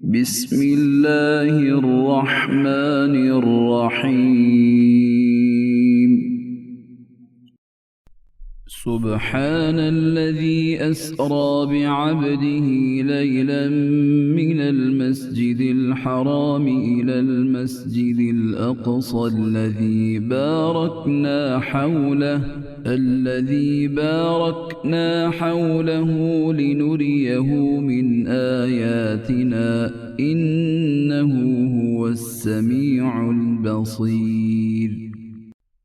بسم الله الرحمن الرحيم. سبحان الذي أسرى بعبده ليلا من المسجد الحرام إلى المسجد الأقصى الذي باركنا حوله لنريه من آياتنا إنه هو السميع البصير.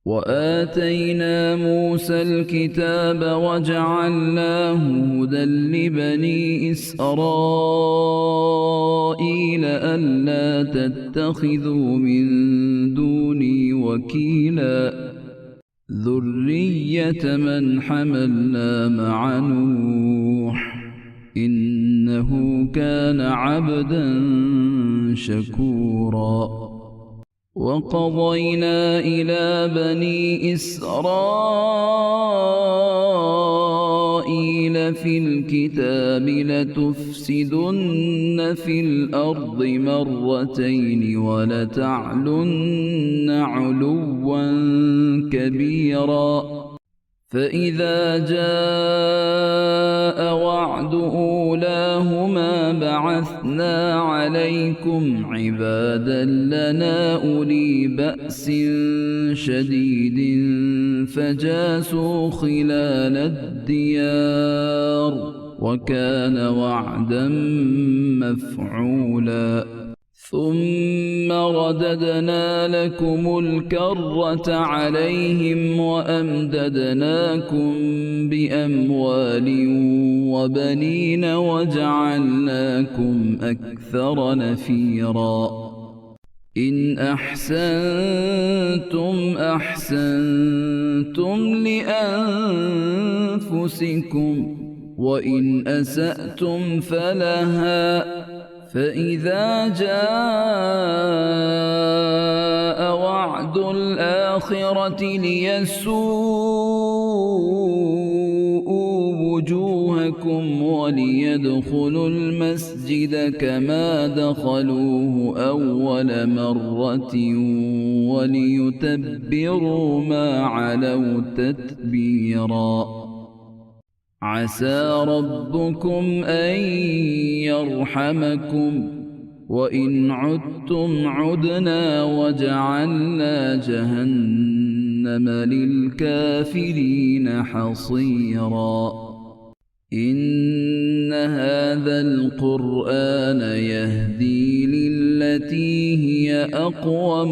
وآتينا موسى الكتاب وجعلناه هدى لبني إسرائيل ألا تتخذوا من دوني وكيلا ذرية من حملنا مع نوح إنه كان عبدا شكورا. وقضينا إلى بني إسرائيل في الكتاب لتفسدن في الأرض مرتين ولتعلن علوا كبيرا. فإذا جاء وعد أولاهما بعثنا عليكم عبادا لنا أولي بأس شديد فجاسوا خلال الديار وكان وعدا مفعولا. ثم رددنا لكم الكرة عليهم وأمددناكم بأموال وبنين وجعلناكم أكثر نفيرا. إن أحسنتم أحسنتم لأنفسكم وإن أسأتم فلها. فإذا جاء وعد الآخرة ليسوءوا وجوهكم وليدخلوا المسجد كما دخلوه أول مرة وليتبروا ما علوا تتبيرا. عسى ربكم أن يرحمكم وإن عدتم عدنا وجعلنا جهنم للكافرين حصيرا. إن هذا القرآن يهدي للتي هي أقوم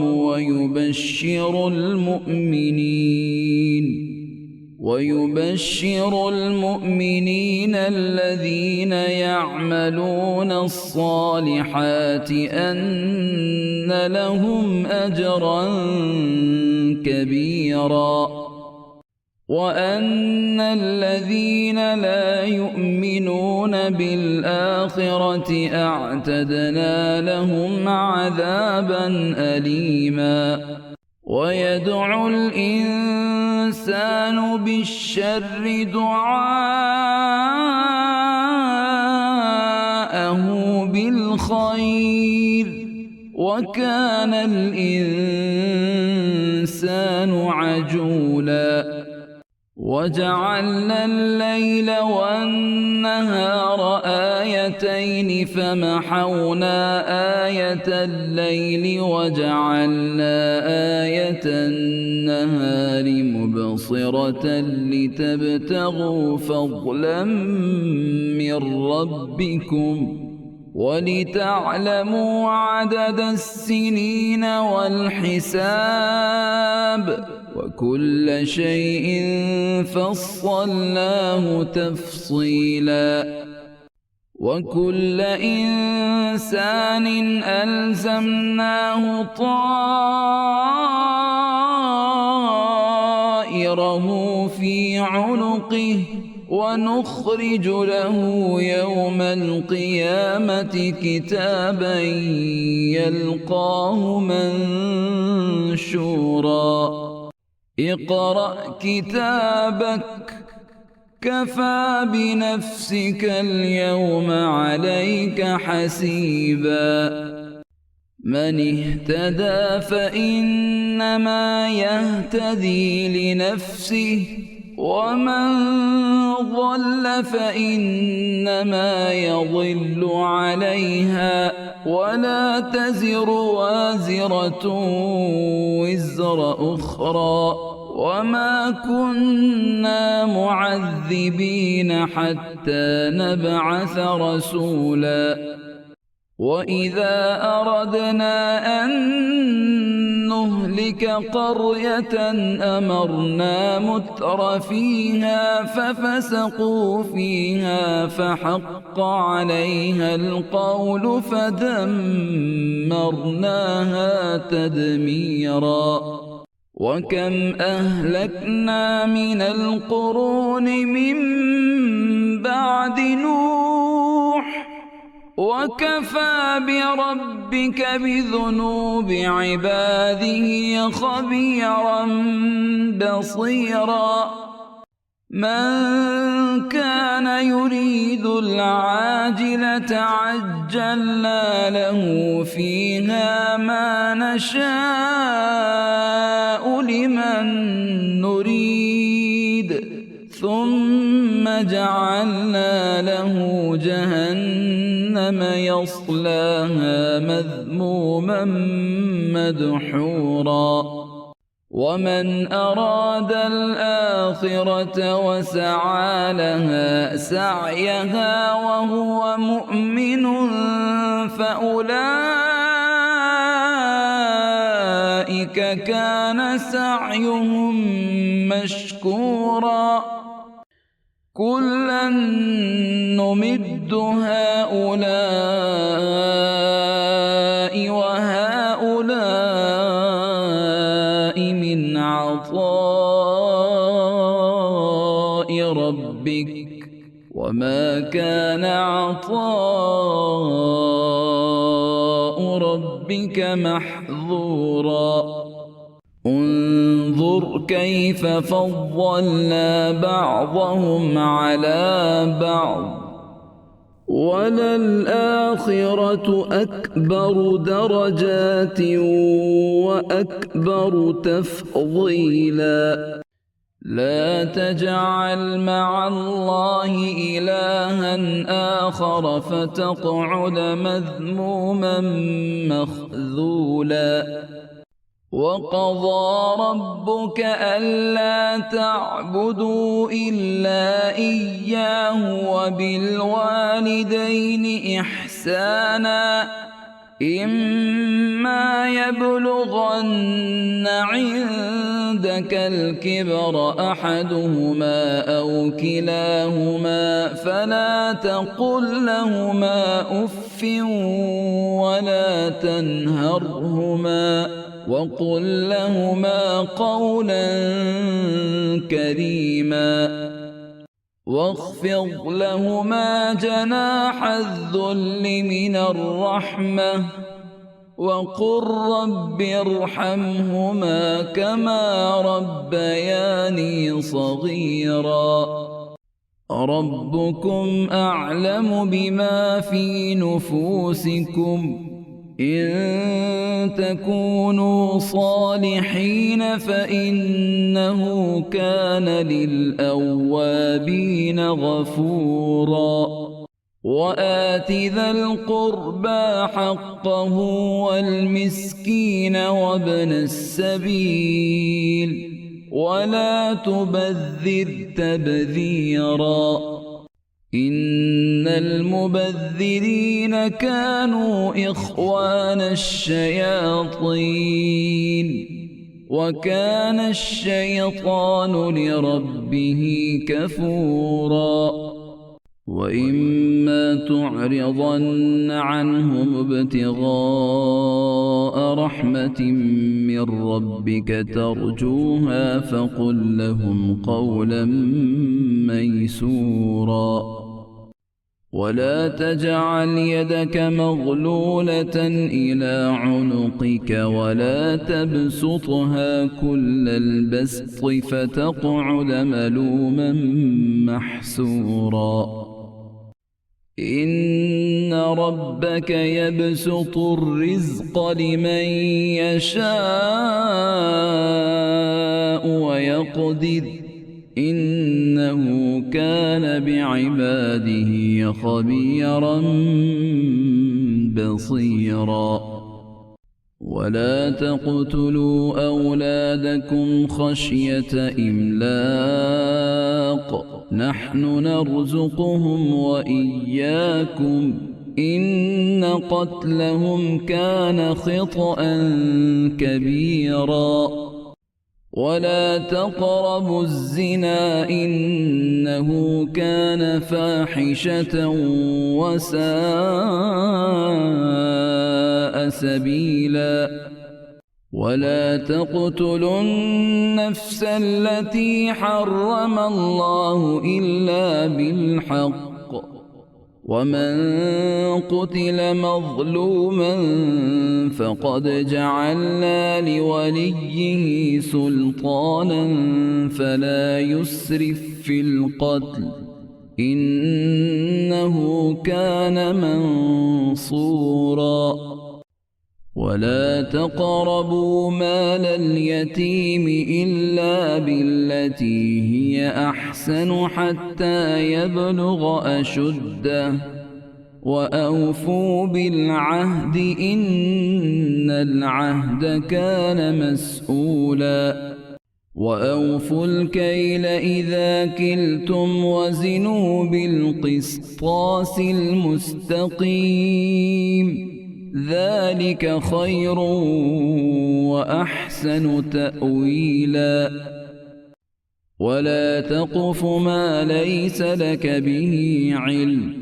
ويبشر المؤمنين الذين يعملون الصالحات أن لهم أجرا كبيرا وأن الذين لا يؤمنون بالآخرة أعتدنا لهم عذابا أليما. ويدعو الإنسان بالشر دعاءه بالخير وكان الإنسان عجولا. وجعلنا الليل والنهار آيتين فمحونا آية الليل وجعلنا آية النهار مبصرة لتبتغوا فضلا من ربكم ولتعلموا عدد السنين والحساب وكل شيء فصلناه تفصيلا. وكل إنسان ألزمناه طائره في عنقه ونخرج له يوم القيامة كتابا يلقاه منشورا. اقرأ كتابك كفى بنفسك اليوم عليك حسيبا من اهتدى فإنما يهتدي لنفسه ومن ضل فإنما يضل عليها ولا تزر وازرة وزر أخرى وما كنا معذبين حتى نبعث رسولا وإذا أردنا أن نهلك قرية أمرنا متر فيها ففسقوا فيها فحق عليها القول فدمرناها تدميرا وكم أهلكنا من القرون من بعد نوح وكفى بربك بذنوب عباده خبيرا بصيرا من كان يريد العاجلة عجلنا له فيها ما نشاء لمن نريد ثم جعلنا له جهنم يصلاها مذموما مدحورا ومن أراد الآخرة وسعى لها سعيها وهو مؤمن فأولئك كان سعيهم مشكورا كلا نمد هؤلاء وهؤلاء من عطاء ربك وما كان عطاء ربك محظورا انظر كيف فضلنا بعضهم على بعض وللآخرة أكبر درجات وأكبر تفضيلا لا تجعل مع الله إلها آخر فتقعد مذموما مخذولا وقضى ربك ألا تعبدوا إلا إياه وبالوالدين إحسانا إما يبلغن عندك الكبر أحدهما أو كلاهما فلا تقل لهما أف ولا تنهرهما وقل لهما قولا كريما واخفض لهما جناح الذل من الرحمة وقل رب ارحمهما كما ربياني صغيرا ربكم أعلم بما في نفوسكم إن تكونوا صالحين فإنه كان للأوابين غفورا وآت ذا القربى حقه والمسكين وابن السبيل ولا تبذر تبذيرا إن المبذرين كانوا إخوان الشياطين وكان الشيطان لربه كفورا وإما تعرضن عنهم ابتغاء رحمة من ربك ترجوها فقل لهم قولا ميسورا ولا تجعل يدك مغلولة إلى عنقك ولا تبسطها كل البسط فتقعد ملوما محسورا إن ربك يبسط الرزق لمن يشاء ويقدر إنه كان بعباده خبيرا بصيرا ولا تقتلوا أولادكم خشية إملاق نحن نرزقهم وإياكم إن قتلهم كان خطأ كبيرا ولا تقربوا الزنا إنه كان فاحشة وساء سبيلا ولا تقتلوا النفس التي حرم الله إلا بالحق ومن قتل مظلوما فقد جعلنا لوليه سلطانا فلا يسرف في القتل إنه كان منصورا ولا تقربوا مال اليتيم إلا بالتي هي أحسن حتى يبلغ أشده وأوفوا بالعهد إن العهد كان مسؤولا وأوفوا الكيل إذا كلتم وزنوا بالقسطاس المستقيم ذلك خير وأحسن تأويلا ولا تقف ما ليس لك به علم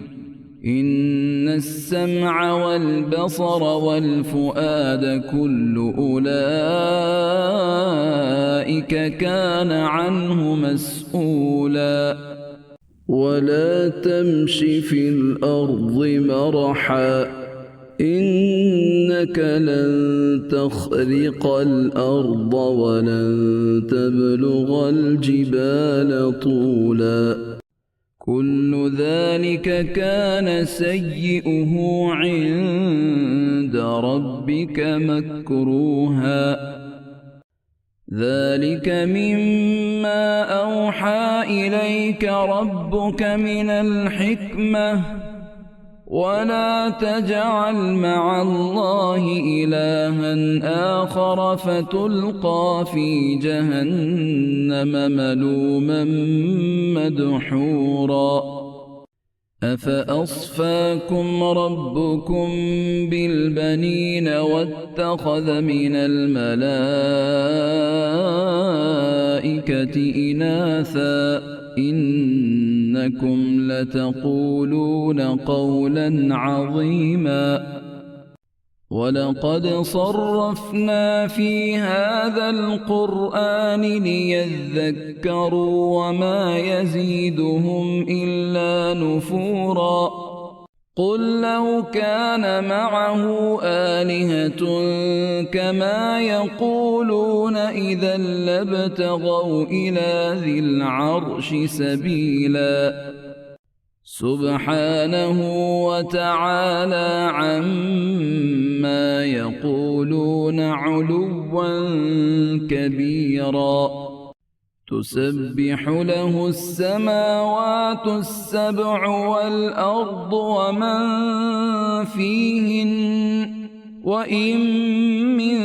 إن السمع والبصر والفؤاد كل أولئك كان عنه مسؤولا ولا تمش في الأرض مرحا إنك لن تخرق الأرض ولن تبلغ الجبال طولا كل ذلك كان سيئه عند ربك مكروها ذلك مما أوحى إليك ربك من الحكمة ولا تجعل مع الله إلها آخر فتلقى في جهنم ملوما مدحورا أفأصفاكم ربكم بالبنين واتخذ من الملائكة إناثا إنكم لتقولون قولا عظيما ولقد صرفنا في هذا القرآن ليذكروا وما يزيدهم إلا نفورا قل لو كان معه آلهة كما يقولون إذا لابتغوا إلى ذي العرش سبيلا سبحانه وتعالى عما يقولون علوا كبيرا تسبح له السماوات السبع والأرض ومن فيهن وإن من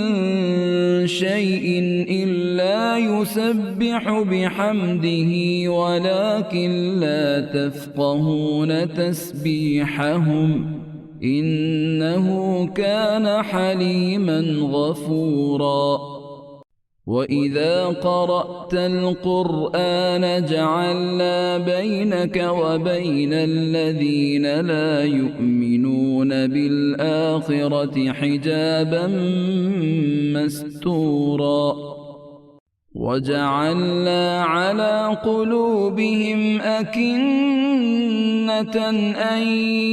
شيء إلا يسبح بحمده ولكن لا تفقهون تسبيحهم إنه كان حليما غفورا وإذا قرأت القرآن جعلنا بينك وبين الذين لا يؤمنون بالآخرة حجابا مستورا وجعلنا على قلوبهم أكنة أن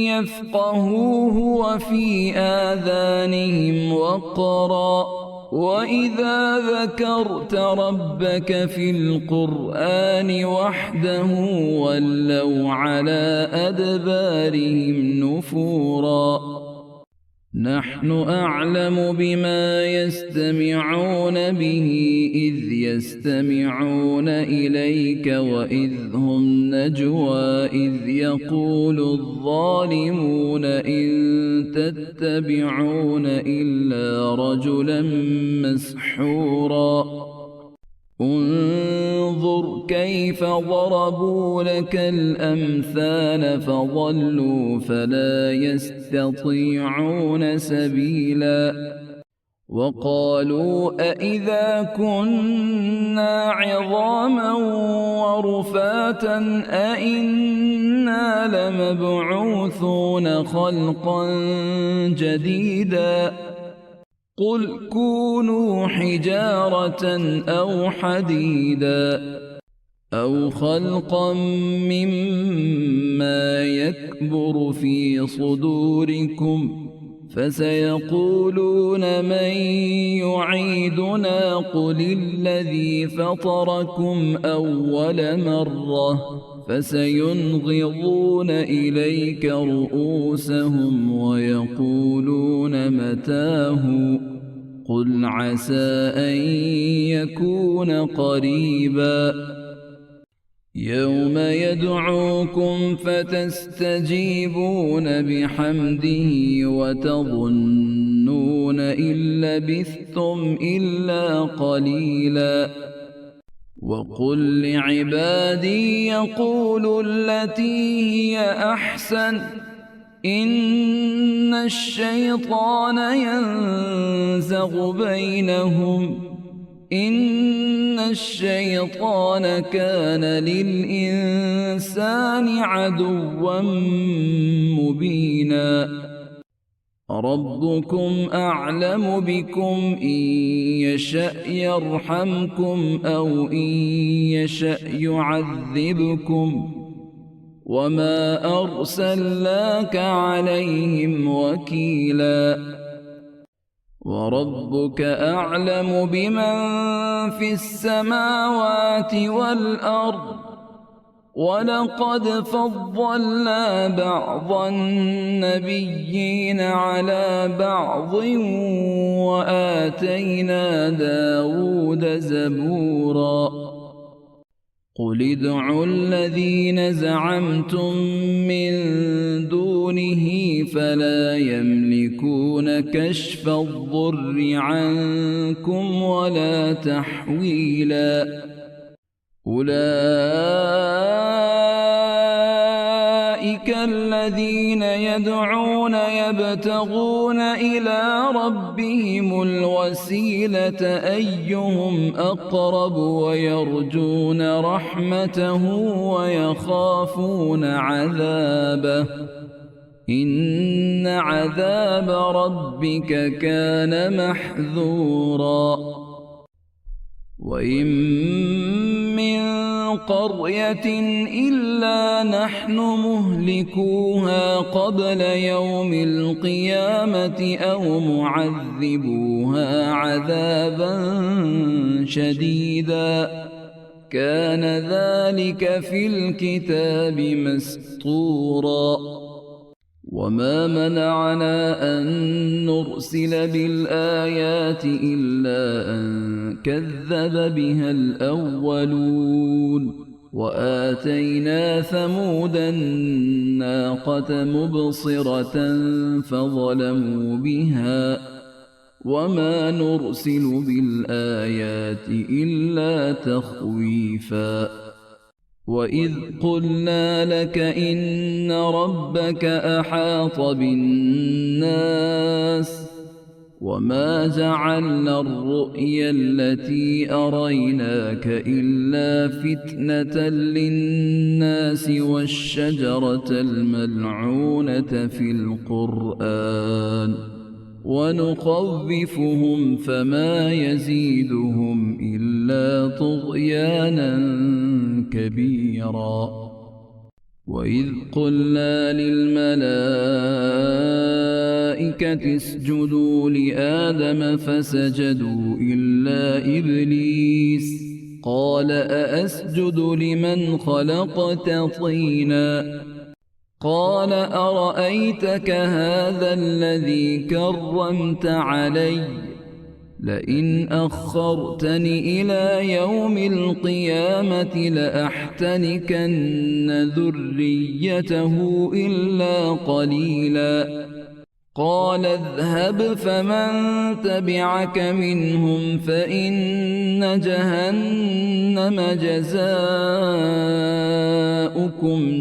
يفقهوه وفي آذانهم وقرا وإذا ذكرت ربك في القرآن وحده ولوا على أدبارهم نفورا نحن أعلم بما يستمعون به إذ يستمعون إليك وإذ هم نجوى إذ يقول الظالمون إن تتبعون إلا رجلا مسحورا انظر كيف ضربوا لك الأمثال فضلوا فلا يستطيعون سبيلا وقالوا أإذا كنا عظاما ورفاتا أإنا لمبعوثون خلقا جديدا قل كونوا حجارة أو حديدا أو خلقا مما يكبر في صدوركم فسيقولون من يعيدنا قل الذي فطركم أول مرة فسينغضون إليك رؤوسهم ويقولون متاه قل عسى أن يكون قريبا يوم يدعوكم فتستجيبون بحمده وتظنون إن لبثتم إلا قليلا وقل لعبادي يقولوا التي هي أحسن إن الشيطان ينزغ بينهم إن الشيطان كان للإنسان عدوا مبينا ربكم أعلم بكم إن يشأ يرحمكم أو إن يشأ يعذبكم وما أرسلناك عليهم وكيلا وربك أعلم بمن في السماوات والأرض ولقد فضلنا بعض النبيين على بعض وآتينا داود زبورا قل ادعوا الذين زعمتم من دونه فلا يملكون كشف الضر عنكم ولا تحويلا أولئك الذين يدعون يبتغون إلى ربهم الوسيلة أيهم أقرب ويرجون رحمته ويخافون عذابه إن عذاب ربك كان محذورا وإن من قرية إلا نحن مهلكوها قبل يوم القيامة أو معذبوها عذابا شديدا كان ذلك في الكتاب مسطورا وما منعنا أن نرسل بالآيات إلا أن كذب بها الأولون وآتينا ثمود الناقة مبصرة فظلموا بها وما نرسل بالآيات إلا تخويفا وإذ قلنا لك إن ربك أحاط بالناس وما جعلنا الرؤيا التي أريناك إلا فتنة للناس والشجرة الملعونة في القرآن ونخوفهم فما يزيدهم إلا إلا طغيانا كبيرا. وإذ قلنا للملائكة اسجدوا لآدم فسجدوا إلا إبليس قال أأسجد لمن خلقت طينا قال أرأيتك هذا الذي كرمت علي لئن أخرتني إلى يوم القيامة لأحتنكن ذريته إلا قليلا. قال اذهب فمن تبعك منهم فإن جهنم جزاؤكم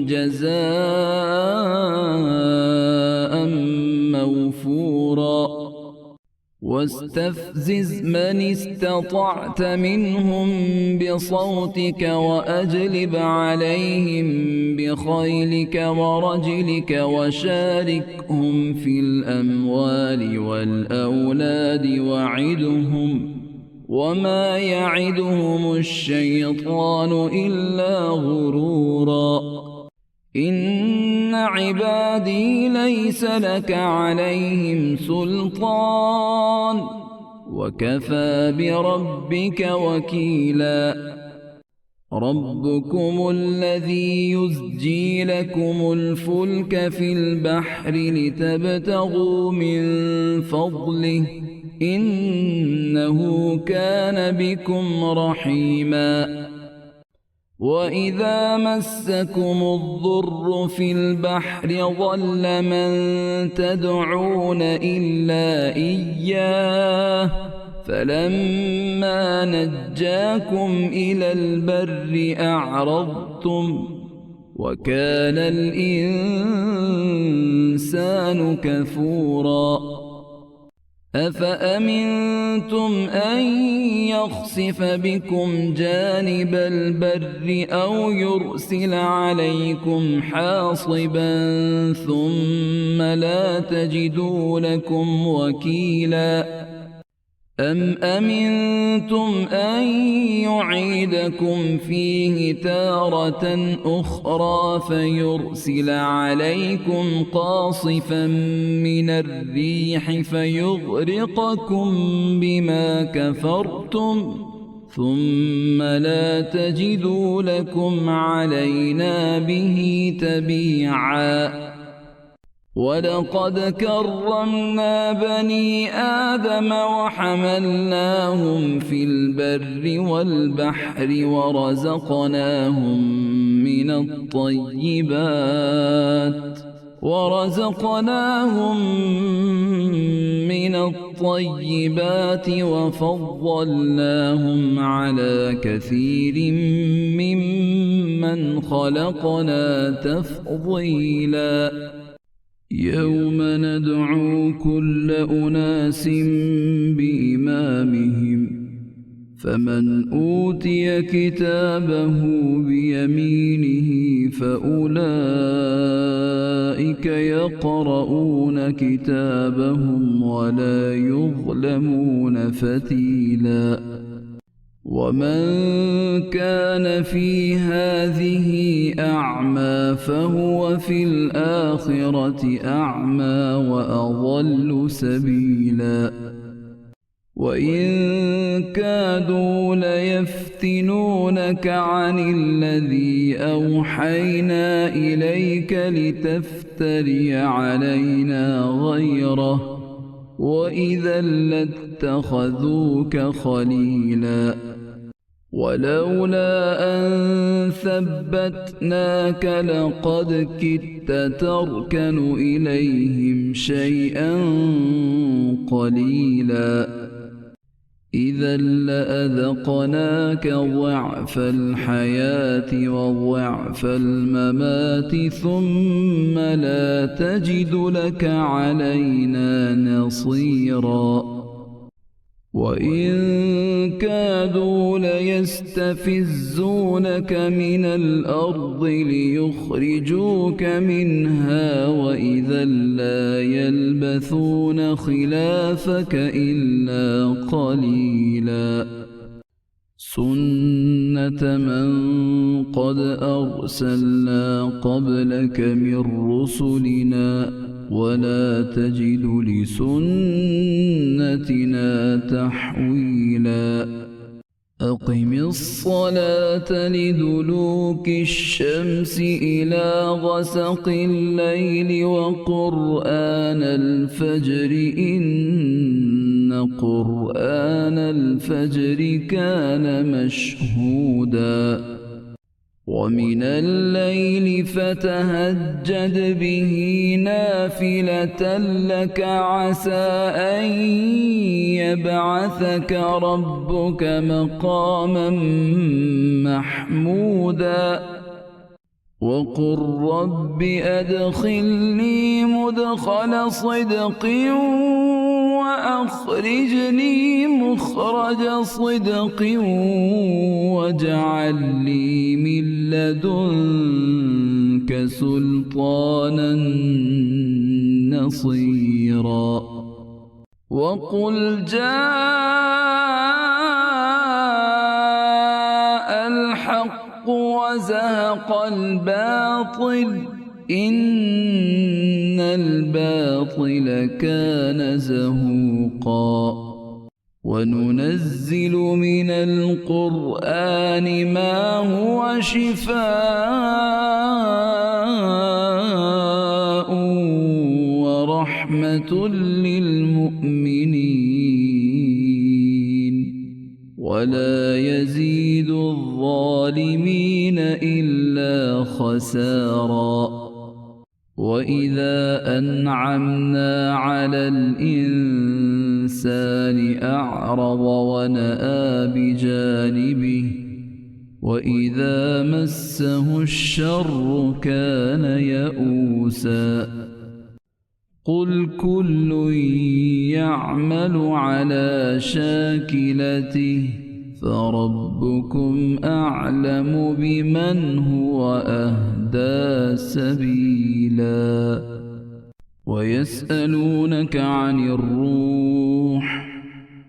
جزاء موفورا. واستفزز من استطعت منهم بصوتك وأجلب عليهم بخيلك ورجلك وشاركهم في الأموال والأولاد وعدهم وما يعدهم الشيطان إلا غرورا. إن عبادي ليس لك عليهم سلطان وكفى بربك وكيلا. ربكم الذي يزجي لكم الفلك في البحر لتبتغوا من فضله إنه كان بكم رحيما. وإذا مسكم الضر في البحر ضل من تدعون إلا إياه فلما نجاكم إلى البر أعرضتم وكان الإنسان كفورا. أفأمنتم أن يخسف بكم جانب البر أو يرسل عليكم حاصبا ثم لا تجدوا لكم وكيلا. أم أمنتم أن يعيدكم فيه تارة أخرى فيرسل عليكم قاصفا من الريح فيغرقكم بما كفرتم ثم لا تجدوا لكم علينا به تبيعا. ولقد كرمنا بني آدم وحملناهم في البر والبحر ورزقناهم من الطيبات وفضلناهم على كثير ممن خلقنا تفضيلا. يوم ندعو كل أناس بإمامهم فمن أوتي كتابه بيمينه فأولئك يقرؤون كتابهم ولا يظلمون فتيلا. ومن كان في هذه أعمى فهو في الآخرة أعمى وأضل سبيلا. وإن كادوا ليفتنونك عن الذي أوحينا إليك لتفتري علينا غيره وإذا لاتخذوك خليلا. ولولا أن ثبتناك لقد كدت تركن إليهم شيئا قليلا. إذا لأذقناك ضعف الحياة وضعف الممات ثم لا تجد لك علينا نصيرا. وإن كادوا ليستفزونك من الأرض ليخرجوك منها وإذا لا يلبثون خلافك إلا قليلا. سُنَّةَ مَن قَدْ أَرْسَلْنَا قَبْلَكَ مِن رُّسُلِنَا وَلَا تَجِدُ لِسُنَّتِنَا تَحْوِيلًا أقم الصلاة لدلوك الشمس إلى غسق الليل وقرآن الفجر إن قرآن الفجر كان مشهودا ومن الليل فتهجد به نافلة لك عسى أن يبعثك ربك مقاما محمودا وقل رب أدخلني مدخل صدق وأخرجني مخرج صدق واجعل لي من لدنك سلطانا نصيرا وقل جاء الحق وزهق الباطل إن الباطل كان زهوقا وننزل من القرآن ما هو شفاء ورحمة للمؤمنين ولا يزيد الظالمين إلا خسارا وإذا أنعمنا على الإنسان أعرض ونأى بجانبه وإذا مسه الشر كان يئوسا قل كل يعمل على شاكلته فربكم أعلم بمن هو أهدى سبيلا ويسألونك عن الروح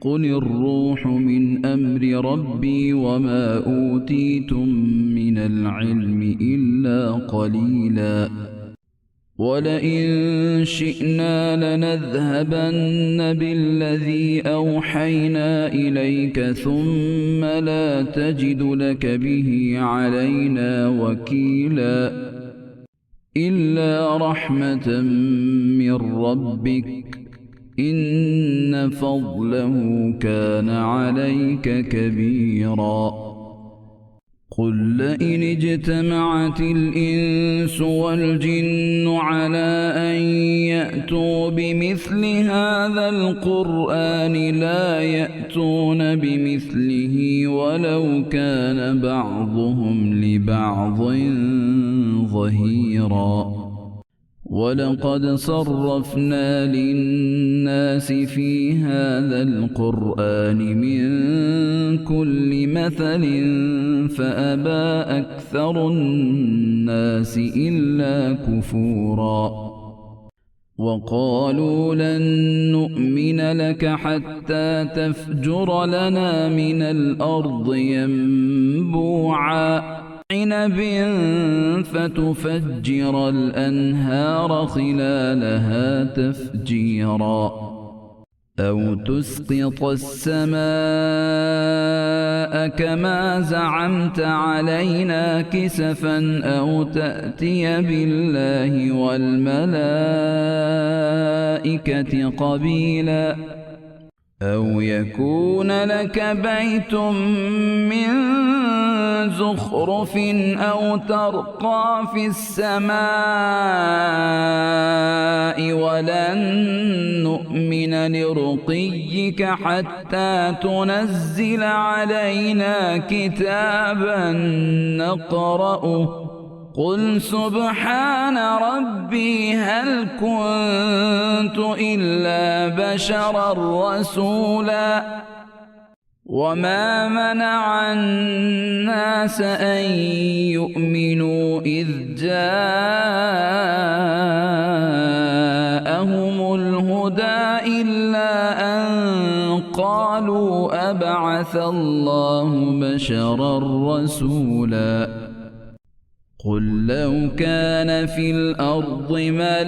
قل الروح من أمر ربي وما أوتيتم من العلم إلا قليلا ولئن شئنا لنذهبن بالذي أوحينا إليك ثم لا تجد لك به علينا وكيلا إلا رحمة من ربك إن فضله كان عليك كبيرا قل لئن اجتمعت الإنس والجن على أن يأتوا بمثل هذا القرآن لا يأتون بمثله ولو كان بعضهم لبعض ظهيرا ولقد صرفنا للناس في هذا القرآن من كل مثل فأبى أكثر الناس إلا كفورا وقالوا لن نؤمن لك حتى تفجر لنا من الأرض ينبوعا عنب فتفجر الأنهار خلالها تفجيرا أو تسقط السماء كما زعمت علينا كسفا أو تأتي بالله والملائكة قبيلا أو يكون لك بيت من زخرف أو ترقى في السماء ولن نؤمن لرقيك حتى تنزل علينا كتابا نقرأه قل سبحان ربي هل كنت إلا بشرا رسولا وما منع الناس أن يؤمنوا إذ جاءهم جاءهم الهدى إلا أن قالوا أبعث الله بشرا رسولا قل لو كان في الأرض ملائكة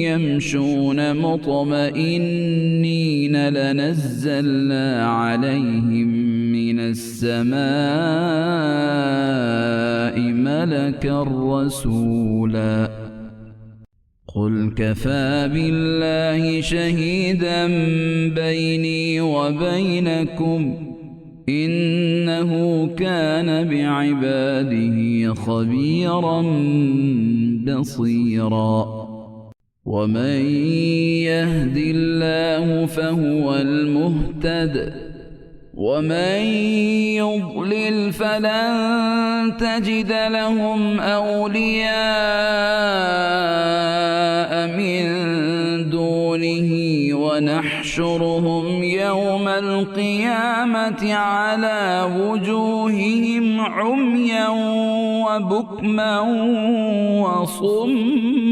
يمشون مطمئنين لنزلنا عليهم من السماء ملكا رسولا قل كفى بالله شهيدا بيني وبينكم إنه كان بعباده خبيرا بصيرا ومن يهد الله فهو المهتد ومن يضلل فلن تجد لهم أولياء من دونه ونحشرهم يوم القيامة على وجوههم عميا وبكما وصما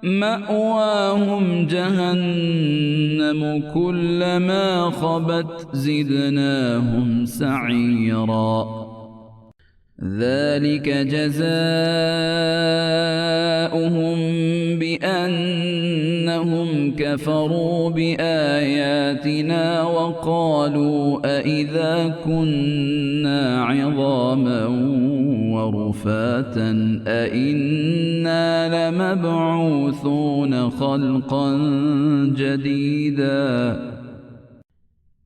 مأواهم جهنم كلما خبت زدناهم سعيرا ذلك جزاؤهم بأنهم كفروا بآياتنا وقالوا أإذا كنا عظاما ورفاتا أإنا لمبعوثون خلقا جديدا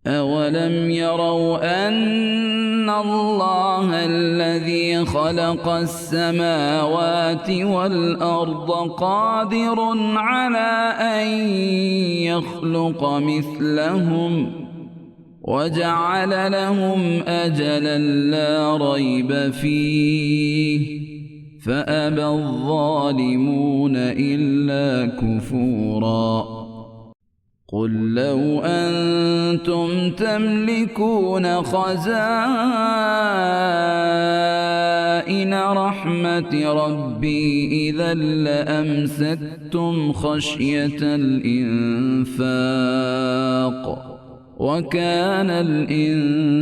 أولم يروا أن الله الذي خلق السماوات والأرض قادر على أن يخلق مثلهم وجعل لهم أجلا لا ريب فيه فأبى الظالمون إلا كفورا قل لو أنتم تملكون خزائن رحمة ربي إذا لأمسكتم خشية الإنفاق وكان الإنسان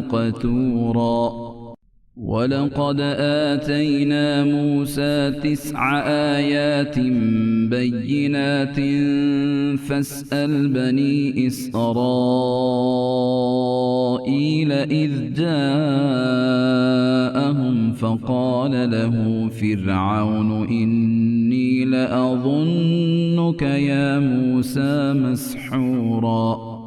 قتورا ولقد آتينا موسى 9 آيات بينات فاسأل بني إسرائيل إذ جاءهم فقال له فرعون إني لأظنك يا موسى مسحورا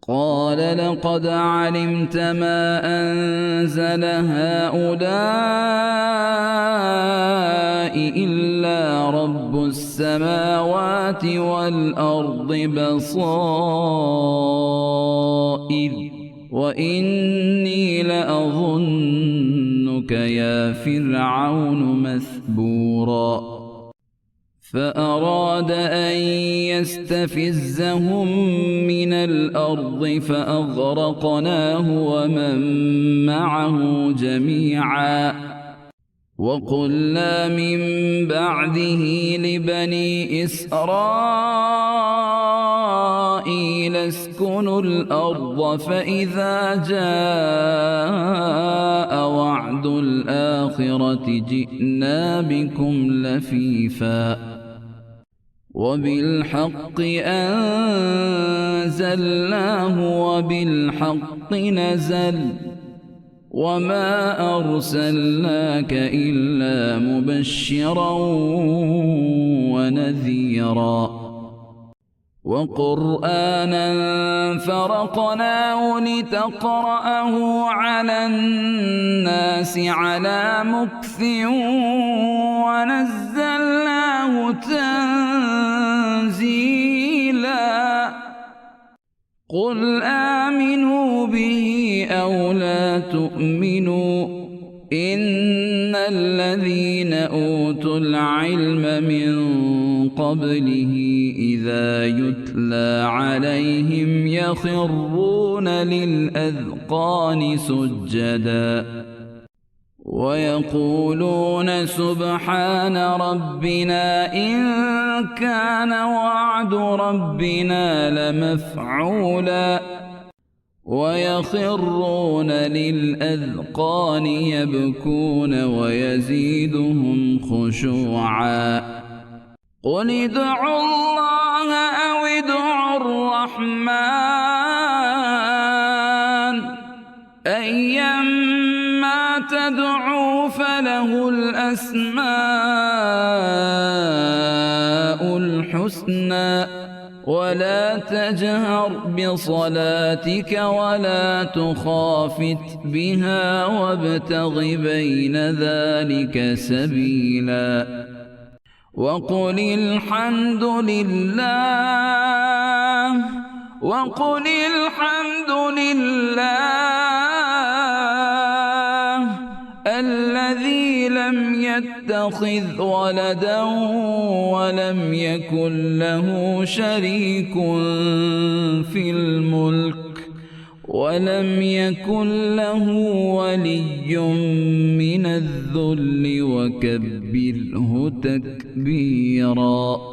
قال لقد علمت ما أنزل هؤلاء إلا رب السماوات والأرض بصائر وإني لأظنك يا فرعون مثبورا فأراد أن يستفزهم من الأرض فأغرقناه ومن معه جميعا وقلنا من بعده لبني إسرائيل اسكنوا الأرض فإذا جاء وعد الآخرة جئنا بكم لفيفا وبالحق أنزلناه وبالحق نزل وما أرسلناك إلا مبشرا ونذيرا وقرآنا فرقناه لتقرأه على الناس على مكث ونزلناه تنزيلا قل آمنوا به أو لا تؤمنوا إن الذين أوتوا العلم من قبله إذا يتلى عليهم يخرون للأذقان سجدا ويقولون سبحان ربنا إن كان وعد ربنا لمفعولا ويخرون للأذقان يبكون ويزيدهم خشوعا قل ادعوا الله أو ادعوا الرحمن أيما تدعوا فله الأسماء الحسنى ولا تجهر بصلاتك ولا تخافت بها وابتغ بين ذلك سبيلا وقل الحمد لله الذي لم يتخذ ولدا ولم يكن له شريك في الملك ولم يكن له ولي من الذل وكبره تكبيرا.